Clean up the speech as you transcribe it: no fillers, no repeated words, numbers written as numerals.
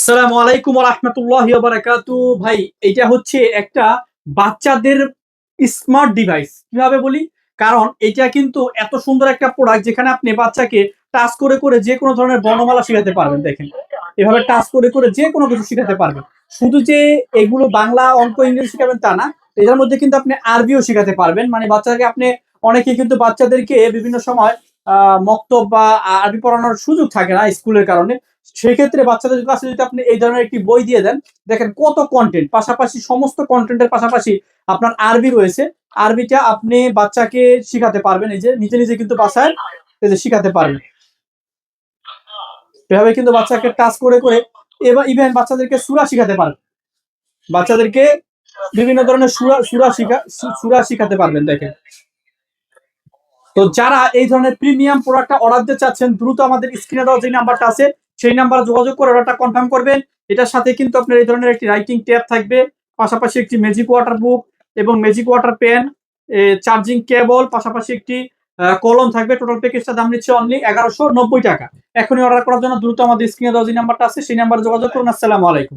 আসসালামু আলাইকুম ওয়া রাহমাতুল্লাহি ওয়া বারাকাতু। ভাই, এটা হচ্ছে একটা বাচ্চাদের স্মার্ট ডিভাইস। কিভাবে বলি? কারণ এটা কিন্তু এত সুন্দর একটা প্রোডাক্ট যেখানে আপনি বাচ্চাকে টাচ করে যেকোনো ধরনের বর্ণমালা শিখাতে পারবেন। দেখেন, এভাবে টাচ করে যেকোনো কিছু শিখাতে পারবেন। শুধু যে এগুলো বাংলা, অঙ্ক, ইংরেজি শিখাবেন তা না। এটার মধ্যে কিন্তু আপনি আরবিও শিখাতে পারবেন। মানে বাচ্চাকে আপনি অনেকেই কিন্তু বাচ্চাদেরকে বিভিন্ন সময় মক্তব বা আরবি পড়ানোর সুযোগ থাকে না স্কুলের কারণে। সেক্ষেত্রে বাচ্চাদের কাছে যদি আপনি এই ধরনের একটি বই দিয়ে দেন, দেখেন কত কন্টেন্ট, পাশাপাশি সমস্ত কন্টেন্টের পাশাপাশি আপনার আরবি রয়েছে। আরবিটা আপনি বাচ্চাকে শিখাতে পারবেন, এই যে নিজে নিজে কিন্তু বাসায় এই যে শিখাতে পারবেন। এভাবে কিন্তু বাচ্চাকে টাচ করে এবার ইভেন বাচ্চাদেরকে সূরা শিখাতে পারবেন। বাচ্চাদেরকে বিভিন্ন ধরনের সূরা শিখাতে পারবেন। দেখেন, তো যারা এই ধরনের প্রিমিয়াম প্রোডাক্টটা অর্ডার দিতে চাচ্ছেন, দ্রুত আমাদের স্ক্রিনে দেওয়া যে নাম্বারটা আছে সেই নাম্বারে যোগাযোগ করে অর্ডারটা কনফার্ম করবেন। এটার সাথে কিন্তু আপনার এই ধরনের একটি রাইটিং ট্যাব থাকবে, পাশাপাশি একটি ম্যাজিক ওয়াটার বুক এবং magic water pen, charging cable, পাশাপাশি একটি কলম থাকবে। টোটাল প্যাকেজটার দাম নিচ্ছে অনলি 1190 টাকা। এখনই অর্ডার করার জন্য দ্রুত আমাদের স্ক্রিনে দেওয়া যে নাম্বারটা আছে সেই নাম্বারে যোগাযোগ করুন। আসসালামু আলাইকুম।